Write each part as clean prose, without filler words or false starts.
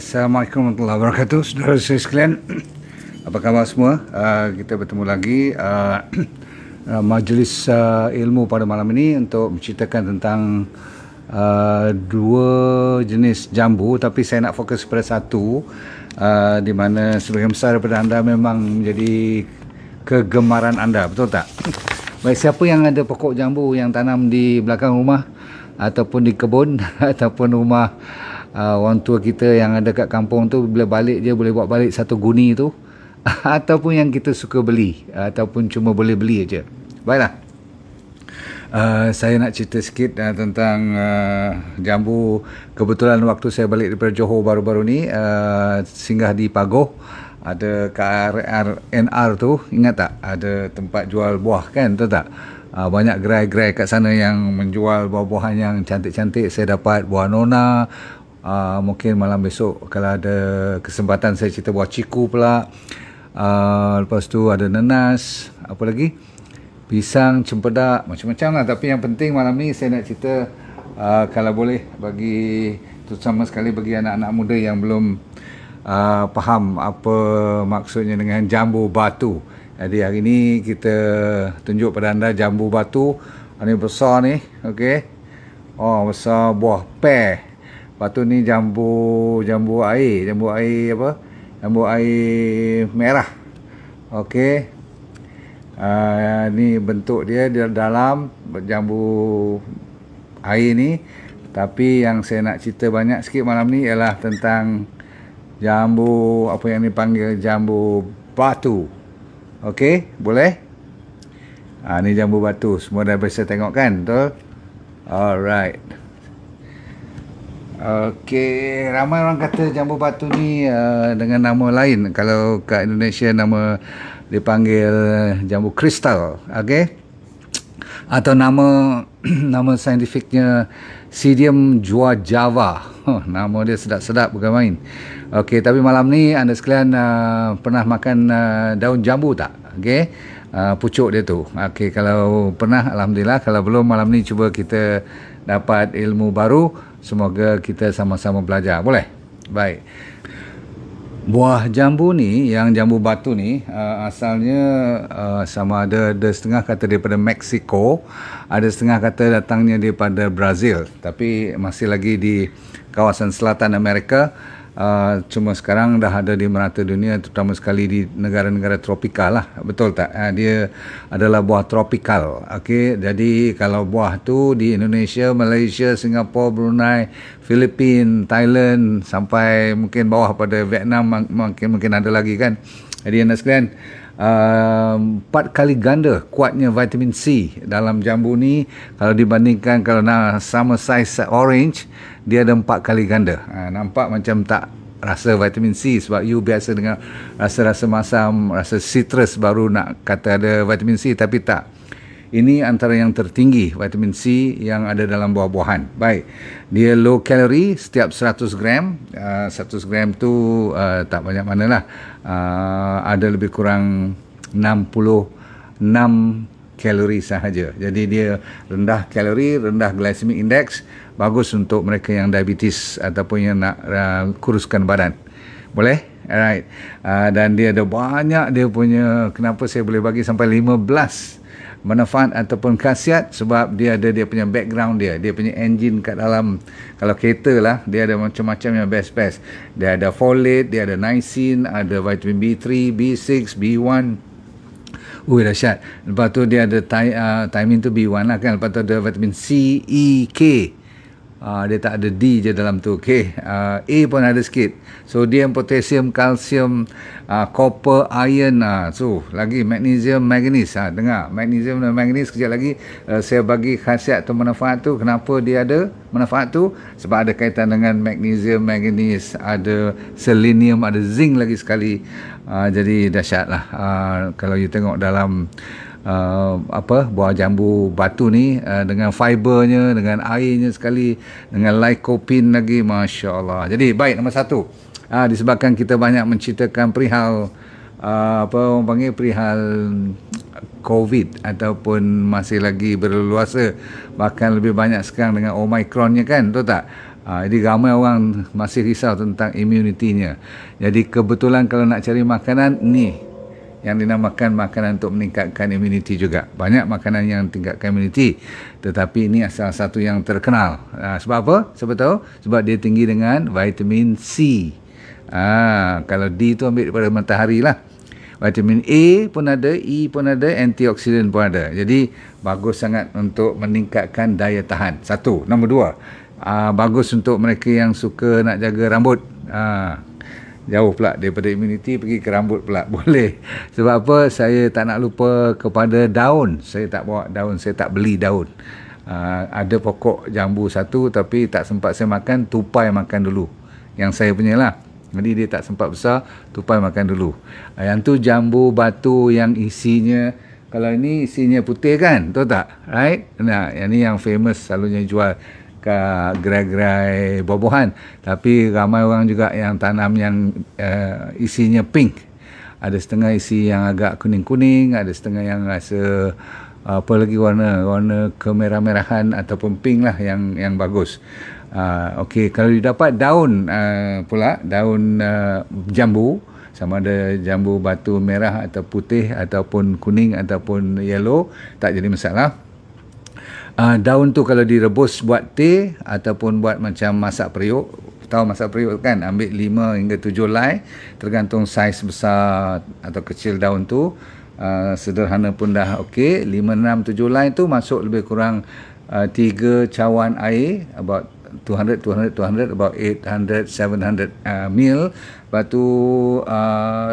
Assalamualaikum warahmatullahi wabarakatuh. Saudara saya sekalian, apa khabar semua? Kita bertemu lagi majlis ilmu pada malam ini untuk menceritakan tentang dua jenis jambu, tapi saya nak fokus pada satu, di mana sebagian besar daripada anda memang menjadi kegemaran anda, betul tak? Baik, siapa yang ada pokok jambu yang tanam di belakang rumah ataupun di kebun ataupun rumah orang tua kita yang ada kat kampung tu, bila balik je boleh bawa balik satu guni tu ataupun yang kita suka beli ataupun cuma boleh beli aja. Baiklah, saya nak cerita sikit tentang jambu. Kebetulan waktu saya balik daripada Johor baru-baru ni, singgah di Pagoh, ada KRNR tu, ingat tak? Ada tempat jual buah kan, tahu tak? Banyak gerai-gerai kat sana yang menjual buah-buahan yang cantik-cantik. Saya dapat buah nona. Mungkin malam besok kalau ada kesempatan saya cerita buah ciku pula. Lepas tu ada nenas, apa lagi, pisang, cempedak, macam-macam lah. Tapi yang penting malam ni saya nak cerita, kalau boleh bagi, terutama sekali bagi anak-anak muda yang belum faham apa maksudnya dengan jambu batu. Jadi hari ni kita tunjuk pada anda jambu batu. Ini besar ni, okey. Oh, besar buah pear. Batu ni jambu air apa? Jambu air merah. Okey. Ni bentuk dia di dalam jambu air ni. Tapi yang saya nak cerita banyak sikit malam ni ialah tentang jambu, apa yang dipanggil jambu batu. Okey, boleh? Ni jambu batu. Semua dah biasa tengok kan, betul? Alright. Okey, ramai orang kata jambu batu ni dengan nama lain. Kalau kat Indonesia nama dipanggil jambu kristal, okey? Atau nama saintifiknya Psidium java. Nama dia sedap-sedap, bukan main. Okey, tapi malam ni anda sekalian pernah makan daun jambu tak? Okey, pucuk dia tu. Okey, kalau pernah, alhamdulillah. Kalau belum, malam ni cuba kita dapat ilmu baru. Semoga kita sama-sama belajar. Boleh? Baik. Buah jambu ni, yang jambu batu ni, asalnya sama ada setengah kata daripada Mexico, ada setengah kata datangnya daripada Brazil, tapi masih lagi di kawasan selatan Amerika. Cuma sekarang dah ada di merata dunia, terutama sekali di negara-negara tropikal lah, betul tak? Dia adalah buah tropikal. Okey, jadi kalau buah tu di Indonesia, Malaysia, Singapura, Brunei, Filipina, Thailand, sampai mungkin bawah pada Vietnam, mungkin ada lagi kan. Jadi anda sekalian, 4 kali ganda kuatnya vitamin C dalam jambu ni. Kalau dibandingkan, kalau sama size orange, dia ada 4 kali ganda. Nampak macam tak rasa vitamin C, sebab you biasa dengan rasa-rasa masam, rasa citrus baru nak kata ada vitamin C, tapi tak. Ini antara yang tertinggi vitamin C yang ada dalam buah-buahan. Baik, dia low calorie. Setiap 100 gram, 100 gram tu tak banyak mana lah, ada lebih kurang 66 kalori sahaja. Jadi dia rendah kalori, rendah glycemic index, bagus untuk mereka yang diabetes ataupun yang nak kuruskan badan. Boleh? Alright. Dan dia ada banyak dia punya, kenapa saya boleh bagi sampai 15 manfaat ataupun khasiat, sebab dia ada dia punya background dia punya engine kat dalam. Kalau kereta lah, dia ada macam-macam yang best. Dia ada folate, dia ada niacin, ada vitamin B3, B6, B1. Dahsyat. Lepas tu dia ada thiamine tu B1 lah kan. Lepas tu ada vitamin C, E, K. Dia tak ada D je dalam tu. Okay. A pun ada sikit. Sodium, potasium, kalsium, copper, iron. So lagi magnesium, manganese. Dengar, magnesium dan manganese. Kejap lagi saya bagi khasiat atau manfaat tu. Kenapa dia ada manfaat tu? Sebab ada kaitan dengan magnesium, manganese, ada selenium, ada zinc lagi sekali. Jadi dahsyat lah. Kalau you tengok dalam buah jambu batu ni, dengan fibernya, dengan airnya sekali, dengan lycopene lagi, Masya Allah. Jadi baik, nombor 1, disebabkan kita banyak menceritakan perihal orang panggil perihal COVID ataupun masih lagi berleluasa, bahkan lebih banyak sekarang dengan Omicronnya kan, betul tak? Jadi ramai orang masih risau tentang immunity-nya. Jadi kebetulan kalau nak cari makanan, ni yang dinamakan makanan untuk meningkatkan immunity juga. Banyak makanan yang tingkatkan immunity, tetapi ini salah satu yang terkenal. Sebab apa? Sebab tahu? Sebab dia tinggi dengan vitamin C. Kalau D tu ambil daripada matahari lah. Vitamin A pun ada, E pun ada, antioksidan pun ada. Jadi bagus sangat untuk meningkatkan daya tahan. Satu. Nombor dua, bagus untuk mereka yang suka nak jaga rambut. Jauh pula daripada immunity, pergi ke rambut pula. Boleh. Sebab apa? Saya tak nak lupa kepada daun. Saya tak bawa daun, saya tak beli daun. Ada pokok jambu satu, tapi tak sempat saya makan, tupai makan dulu. Yang saya punya lah. Jadi dia tak sempat besar, tupai makan dulu. Yang tu jambu batu yang isinya, kalau ini isinya putih kan, tahu tak? Right? Nah, yang ni yang famous, selalunya jual ke gerai-gerai buah-buahan. Tapi ramai orang juga yang tanam yang isinya pink. Ada setengah isi yang agak kuning-kuning, ada setengah yang rasa apa lagi warna kemerah-merahan ataupun pink lah yang bagus. Okey, kalau didapat daun pula, daun jambu, sama ada jambu batu merah atau putih ataupun kuning ataupun yellow, tak jadi masalah. Daun tu kalau direbus buat teh ataupun buat macam masak periuk, tahu masak periuk kan, ambil 5 hingga 7 helai, tergantung saiz besar atau kecil daun tu. Sederhana pun dah okey. 5, 6, 7 helai tu masuk lebih kurang 3 cawan air, about 200, about 800, 700 ml. Lepas tu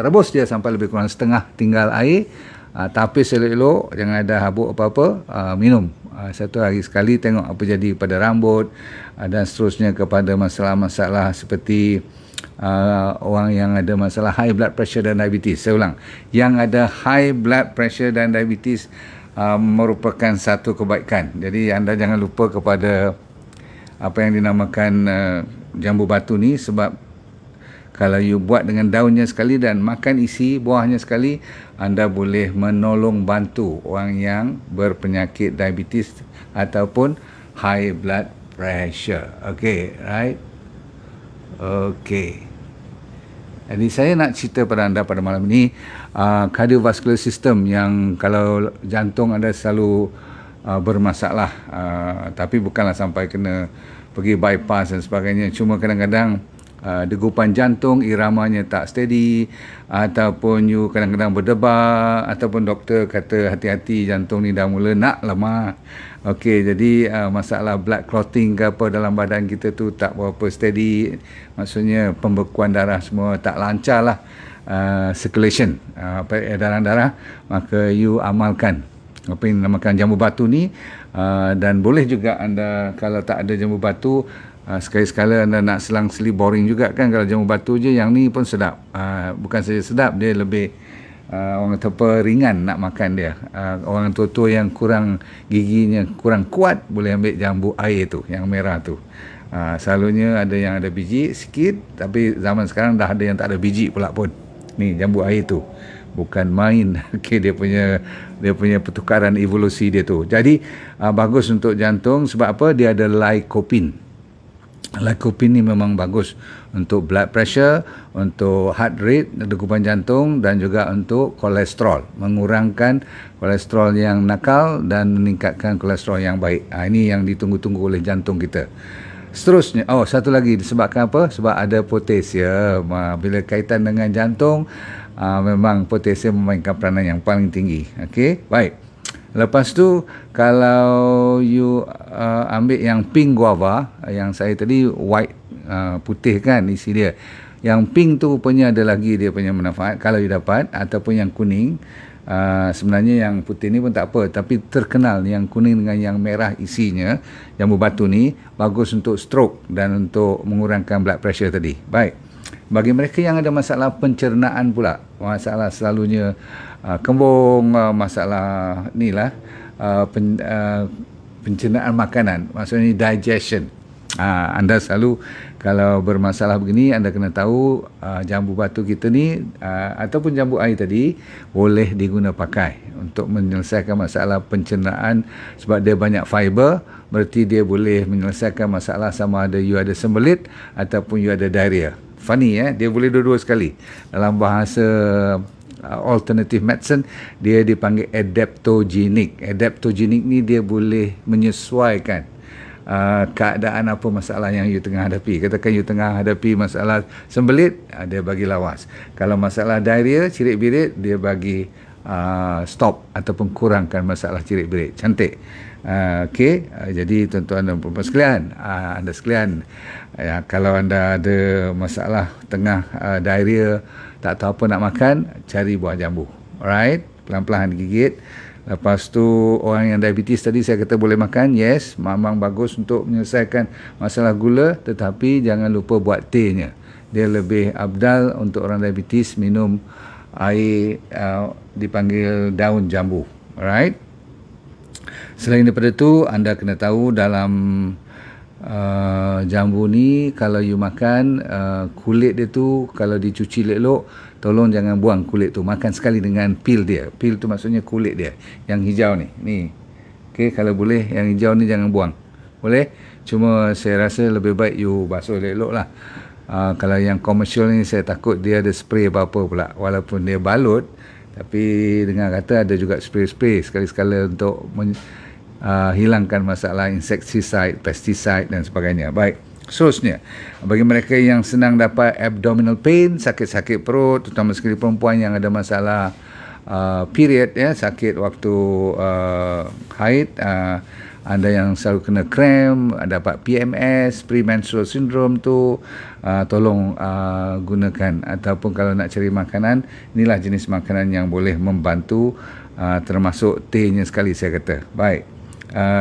rebus dia sampai lebih kurang setengah, tinggal air. Tapis elok-elok, jangan ada habuk apa-apa, minum. Satu hari sekali, tengok apa jadi pada rambut, dan seterusnya kepada masalah-masalah seperti orang yang ada masalah high blood pressure dan diabetes. Saya ulang, yang ada high blood pressure dan diabetes merupakan satu kebaikan. Jadi anda jangan lupa kepada apa yang dinamakan jambu batu ni, sebab kalau you buat dengan daunnya sekali dan makan isi buahnya sekali, anda boleh menolong bantu orang yang berpenyakit diabetes ataupun high blood pressure. Okay, right? Okay. Jadi saya nak cerita pada anda pada malam ini, cardiovascular system yang kalau jantung anda selalu bermasalah, tapi bukanlah sampai kena pergi bypass dan sebagainya. Cuma kadang-kadang degupan jantung, iramanya tak steady, ataupun you kadang-kadang berdebar, ataupun doktor kata hati-hati, jantung ni dah mula nak lemah. Okey, jadi masalah blood clotting ke apa dalam badan kita tu tak berapa steady, maksudnya pembekuan darah semua tak lancar lah, circulation, edaran darah, maka you amalkan apa yang dinamakan jambu batu ni. Dan boleh juga anda, kalau tak ada jambu batu, sekali-sekala anda nak selang-seli, boring juga kan kalau jambu batu je. Yang ni pun sedap, bukan saja sedap, dia lebih orang kata apa, ringan nak makan dia. Orang tua-tua yang kurang giginya kurang kuat, boleh ambil jambu air tu yang merah tu. Selalunya ada yang ada biji sikit, tapi zaman sekarang dah ada yang tak ada biji pula pun. Ni jambu air tu bukan main. Okey, dia punya pertukaran evolusi dia tu. Jadi bagus untuk jantung. Sebab apa? Dia ada lycopene. Lycopene ni memang bagus untuk blood pressure, untuk heart rate, degupan jantung, dan juga untuk kolesterol, mengurangkan kolesterol yang nakal dan meningkatkan kolesterol yang baik. Ini yang ditunggu-tunggu oleh jantung kita. Seterusnya, satu lagi, disebabkan apa? Sebab ada potasium. Bila kaitan dengan jantung, memang potasium memainkan peranan yang paling tinggi. Okey, baik. Lepas tu, kalau you ambil yang pink guava, yang saya tadi white, putih kan isi dia. Yang pink tu punya ada lagi dia punya manfaat kalau you dapat, ataupun yang kuning. Sebenarnya yang putih ni pun tak apa, tapi terkenal yang kuning dengan yang merah isinya, jambu batu ni bagus untuk stroke dan untuk mengurangkan blood pressure tadi. Baik. Bagi mereka yang ada masalah pencernaan pula, masalah selalunya kembung, masalah ni lah, pencernaan makanan, maksudnya digestion. Anda selalu kalau bermasalah begini, anda kena tahu jambu batu kita ni ataupun jambu air tadi boleh diguna pakai untuk menyelesaikan masalah pencernaan, sebab dia banyak fiber. Berarti dia boleh menyelesaikan masalah sama ada you ada sembelit ataupun you ada diarrhea. Funny dia boleh dua-dua sekali. Dalam bahasa alternative medicine dia dipanggil adaptogenic. Adaptogenic ni dia boleh menyesuaikan keadaan apa masalah yang you tengah hadapi. Katakan you tengah hadapi masalah sembelit, dia bagi lawas. Kalau masalah diarrhea, cirit-birit, dia bagi stop ataupun kurangkan masalah cirit-birit. Cantik. Okey, jadi tuan-tuan dan puan-puan sekalian, anda sekalian, kalau anda ada masalah tengah diarrhea, tak tahu apa nak makan, cari buah jambu. Alright, pelan-pelan gigit. Lepas tu orang yang diabetes tadi saya kata boleh makan. Yes, memang bagus untuk menyelesaikan masalah gula, tetapi jangan lupa buat tehnya. Dia lebih abdal untuk orang diabetes minum air dipanggil daun jambu. Alright. Selain daripada tu, anda kena tahu dalam jambu ni kalau you makan, kulit dia tu kalau dicuci elok-elok, tolong jangan buang kulit tu. Makan sekali dengan peel dia. Peel tu maksudnya kulit dia yang hijau ni. Okey, kalau boleh yang hijau ni jangan buang. Boleh? Cuma saya rasa lebih baik you basuh elok-elok lah. Kalau yang komersial ni saya takut dia ada spray apa-apa pula. Walaupun dia balut, tapi dengar kata ada juga spray-spray sekali-sekala untuk hilangkan masalah insecticide, pesticide dan sebagainya. Baik, seterusnya, bagi mereka yang senang dapat abdominal pain, sakit-sakit perut, terutama sekali perempuan yang ada masalah period, sakit waktu haid, anda yang selalu kena cramp, dapat PMS, premenstrual syndrome tu, tolong gunakan. Ataupun kalau nak cari makanan, inilah jenis makanan yang boleh membantu, termasuk tehnya sekali saya kata. Baik.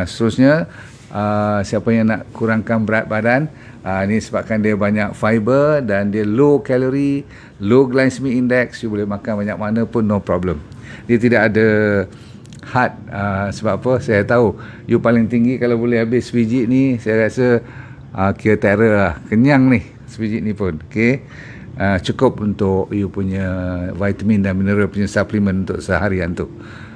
Seterusnya, siapa yang nak kurangkan berat badan, ini sebabkan dia banyak fiber dan dia low calorie, low glycemic index, you boleh makan banyak mana pun no problem. Dia tidak ada had. Sebab apa? Saya tahu you paling tinggi kalau boleh habis sebiji ni, saya rasa kira terror lah. Kenyang ni sebiji ni pun. Okay? Cukup untuk you punya vitamin dan mineral punya suplemen untuk seharian tu.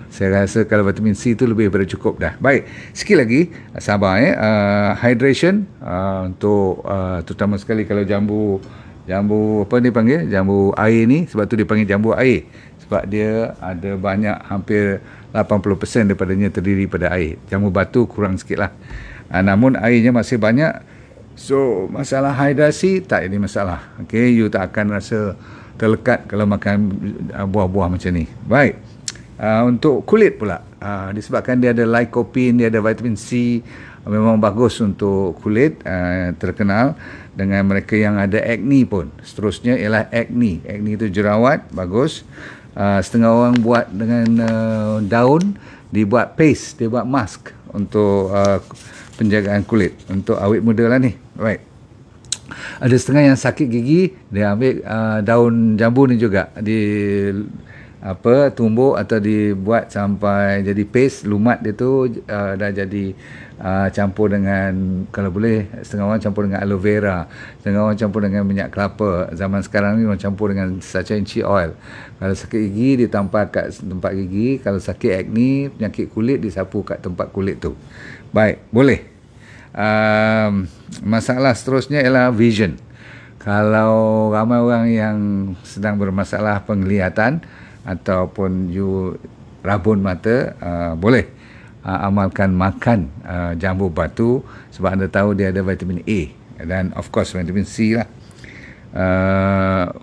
Saya rasa kalau vitamin C tu lebih daripada cukup dah. Baik, sikit lagi, sabar hydration untuk terutama sekali kalau jambu apa dia panggil? Jambu air ni, sebab tu dia panggil jambu air. Sebab dia ada banyak, hampir 80% daripadanya terdiri pada air. Jambu batu kurang sikit lah. Namun airnya masih banyak. So, masalah hidrasi tak jadi masalah. Okay, you tak akan rasa terlekat kalau makan buah-buah macam ni. Baik. Untuk kulit pula, disebabkan dia ada lycopene, dia ada vitamin C, memang bagus untuk kulit, terkenal dengan mereka yang ada acne pun. Seterusnya ialah acne. Acne itu jerawat, bagus. Setengah orang buat dengan daun, dibuat paste, dia buat mask untuk penjagaan kulit, untuk awet muda lah ni. Right. Ada setengah yang sakit gigi, dia ambil daun jambu ni juga, tumbuk atau dibuat sampai jadi paste, lumat dia tu dah jadi campur dengan, kalau boleh setengah orang campur dengan aloe vera, setengah orang campur dengan minyak kelapa. Zaman sekarang ni orang campur dengan sachainchi oil. Kalau sakit gigi ditampar kat tempat gigi, kalau sakit acne, penyakit kulit disapu kat tempat kulit tu. Baik, boleh. Masalah seterusnya ialah vision. Kalau ramai orang yang sedang bermasalah penglihatan ataupun you rabun mata, boleh amalkan makan jambu batu, sebab anda tahu dia ada vitamin A dan of course vitamin C lah.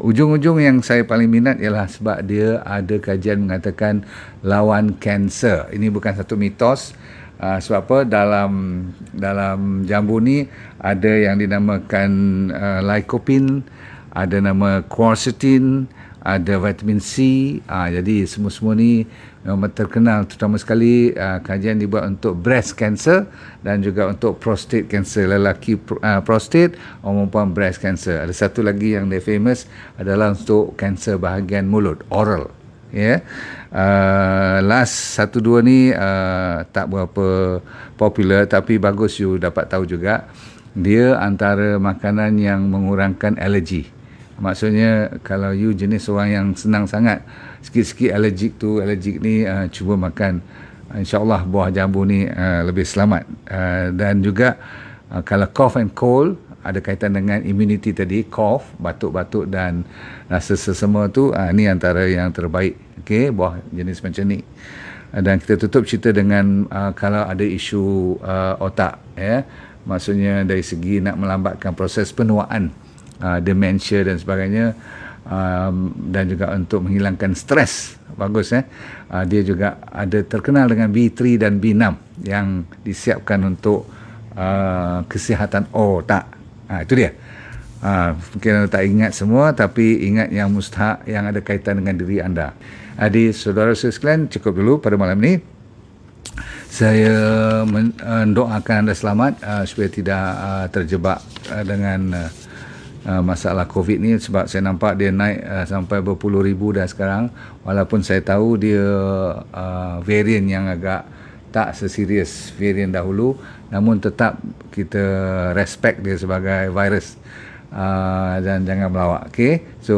Ujung-ujung yang saya paling minat ialah sebab dia ada kajian mengatakan lawan kanser. Ini bukan satu mitos. Sebab apa? Dalam jambu ni ada yang dinamakan lycopene, ada nama quercetin, ada vitamin C. Jadi semua-semua ni memang terkenal, terutama sekali kajian dibuat untuk breast cancer dan juga untuk prostate cancer. Lelaki prostate, orang perempuan breast cancer. Ada satu lagi yang dia famous adalah untuk kanser bahagian mulut, oral. Last 1-2 ni tak berapa popular, tapi bagus you dapat tahu juga. dia antara makanan yang mengurangkan alergi. Maksudnya kalau you jenis orang yang senang sangat sikit-sikit alergik ni, cuba makan. InsyaAllah buah jambu ni lebih selamat. Dan juga kalau cough and cold, ada kaitan dengan immunity tadi, cough, batuk-batuk dan rasa sesama tu, ni antara yang terbaik. Okey, buah jenis macam ni. Dan kita tutup cerita dengan kalau ada isu otak, ya. Maksudnya dari segi nak melambatkan proses penuaan, dementia dan sebagainya, dan juga untuk menghilangkan stres. Bagus, dia juga ada terkenal dengan B3 dan B6 yang disiapkan untuk kesihatan otak. Itu dia. Mungkin anda tak ingat semua, tapi ingat yang mustahak yang ada kaitan dengan diri anda. Adik, saudara sekalian, cukup dulu pada malam ni. Saya mendoakan anda selamat supaya tidak terjebak dengan masalah COVID ni, sebab saya nampak dia naik sampai berpuluh ribu dah sekarang. Walaupun saya tahu dia varian yang agak tak seserius varian dahulu, namun tetap kita respect dia sebagai virus. Dan jangan melawak. Okay? So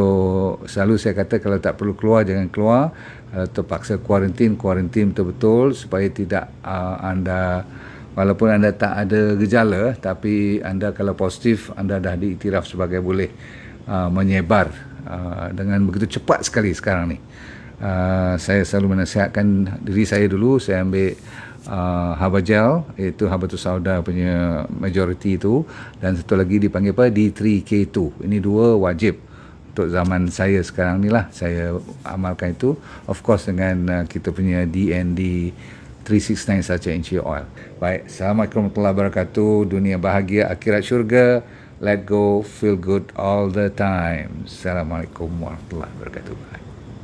selalu saya kata kalau tak perlu keluar, jangan keluar. Terpaksa kuarantin betul-betul supaya tidak anda, walaupun anda tak ada gejala, tapi anda kalau positif, anda dah diiktiraf sebagai boleh menyebar dengan begitu cepat sekali sekarang ni. Saya selalu menasihatkan diri saya dulu, saya ambil Haba Gel, iaitu Habatus Sauda punya majority itu, dan satu lagi dipanggil apa, D3K2. Ini dua wajib untuk zaman saya sekarang ni lah, saya amalkan itu, of course dengan kita punya DND 369 saja Inchi Oil. Baik, Assalamualaikum warahmatullahi wabarakatuh. Dunia bahagia, akhirat syurga. Let go, feel good all the time. Assalamualaikum warahmatullahi wabarakatuh.